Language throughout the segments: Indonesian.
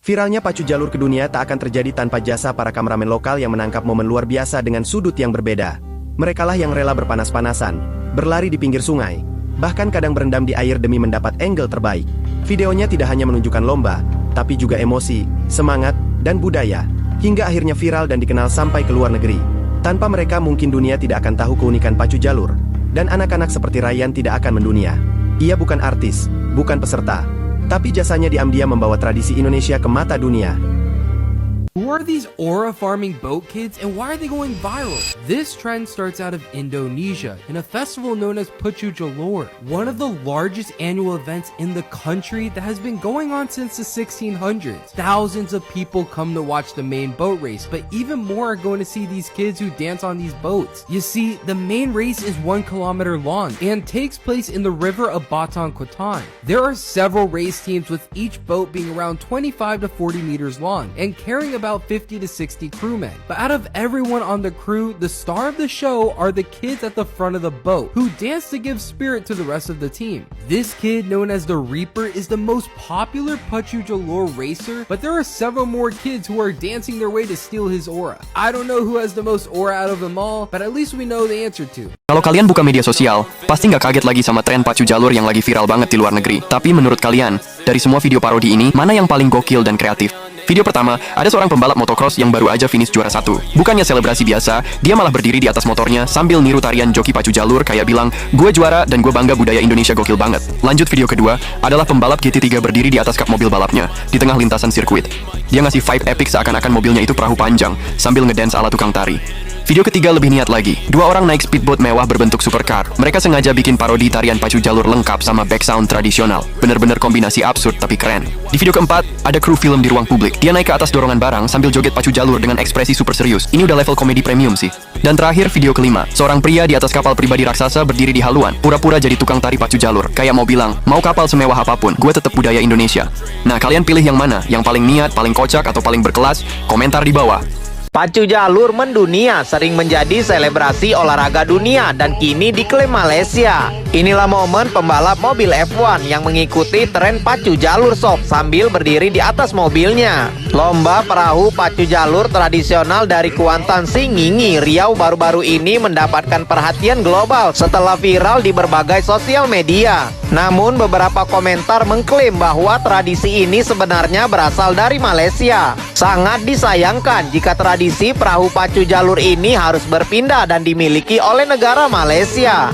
Viralnya pacu jalur ke dunia tak akan terjadi tanpa jasa para kameramen lokal yang menangkap momen luar biasa dengan sudut yang berbeda. Merekalah yang rela berpanas-panasan, berlari di pinggir sungai, bahkan kadang berendam di air demi mendapat angle terbaik. Videonya tidak hanya menunjukkan lomba, tapi juga emosi, semangat, dan budaya, hingga akhirnya viral dan dikenal sampai ke luar negeri. Tanpa mereka mungkin dunia tidak akan tahu keunikan pacu jalur, dan anak-anak seperti Ryan tidak akan mendunia. Ia bukan artis, bukan peserta, tapi jasanya diam-diam membawa tradisi Indonesia ke mata dunia. Who are these aura farming boat kids and why are they going viral? This trend starts out of Indonesia in a festival known as Pacu Jalur, one of the largest annual events in the country that has been going on since the 1600s. Thousands of people come to watch the main boat race, but even more are going to see these kids who dance on these boats. You see, the main race is 1 kilometer long and takes place in the river of Batang Kutan. There are several race teams with each boat being around 25 to 40 meters long and carrying about 50 to 60 crewmen. But out of everyone on the crew, the star of the show are the kids at the front of the boat, who dance to give spirit to the rest of the team. This kid, known as the Reaper, is the most popular Pacu Jalur racer, but there are several more kids who are dancing their way to steal his aura. I don't know who has the most aura out of them all, but at least we know the answer to. Kalau kalian buka media sosial, pasti nggak kaget lagi sama tren pacu jalur yang lagi viral banget di luar negeri. Tapi menurut kalian, dari semua video parodi ini, mana yang paling gokil dan kreatif? Video pertama, ada seorang pembalap motocross yang baru aja finish juara 1. Bukannya selebrasi biasa, dia malah berdiri di atas motornya sambil niru tarian joki pacu jalur kayak bilang, "Gue juara dan gue bangga budaya Indonesia gokil banget." Lanjut video kedua, adalah pembalap GT3 berdiri di atas kap mobil balapnya, di tengah lintasan sirkuit. Dia ngasih vibe epic seakan-akan mobilnya itu perahu panjang, sambil ngedance ala tukang tari. Video ketiga lebih niat lagi. Dua orang naik speedboat mewah berbentuk supercar. Mereka sengaja bikin parodi tarian pacu jalur lengkap sama back sound tradisional. Bener-bener kombinasi absurd tapi keren. Di video keempat, ada kru film di ruang publik. Dia naik ke atas dorongan barang sambil joget pacu jalur dengan ekspresi super serius. Ini udah level komedi premium sih. Dan terakhir video kelima, seorang pria di atas kapal pribadi raksasa berdiri di haluan, pura-pura jadi tukang tari pacu jalur. Kayak mau bilang, mau kapal semewah apapun, gue tetap budaya Indonesia. Nah, kalian pilih yang mana? Yang paling niat, paling kocak, atau paling berkelas? Komentar di bawah. Pacu jalur mendunia, sering menjadi selebrasi olahraga dunia dan kini diklaim Malaysia. Inilah momen pembalap mobil F1 yang mengikuti tren pacu jalur soft sambil berdiri di atas mobilnya. Lomba perahu pacu jalur tradisional dari Kuantan Singingi, Riau baru-baru ini mendapatkan perhatian global setelah viral di berbagai sosial media. Namun beberapa komentar mengklaim bahwa tradisi ini sebenarnya berasal dari Malaysia. Sangat disayangkan jika tradisi perahu pacu jalur ini harus berpindah dan dimiliki oleh negara Malaysia.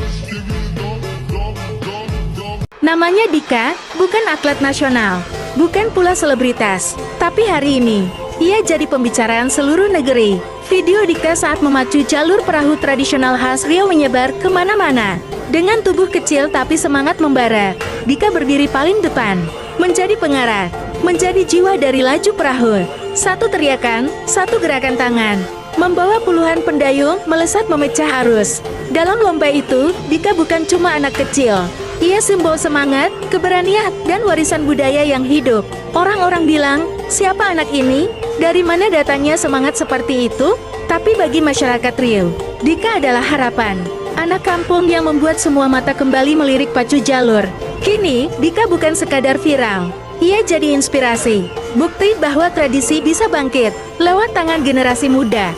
Namanya Dika, bukan atlet nasional, bukan pula selebritas, tapi hari ini, ia jadi pembicaraan seluruh negeri. Video Dika saat memacu jalur perahu tradisional khas Riau menyebar kemana-mana. Dengan tubuh kecil tapi semangat membara, Dika berdiri paling depan, menjadi pengarah, menjadi jiwa dari laju perahu. Satu teriakan, satu gerakan tangan, membawa puluhan pendayung melesat memecah arus. Dalam lomba itu, Dika bukan cuma anak kecil. Ia simbol semangat, keberanian, dan warisan budaya yang hidup. Orang-orang bilang, siapa anak ini? Dari mana datangnya semangat seperti itu? Tapi bagi masyarakat Riau, Dika adalah harapan. Anak kampung yang membuat semua mata kembali melirik pacu jalur. Kini, Dika bukan sekadar viral. Ia jadi inspirasi, bukti bahwa tradisi bisa bangkit lewat tangan generasi muda.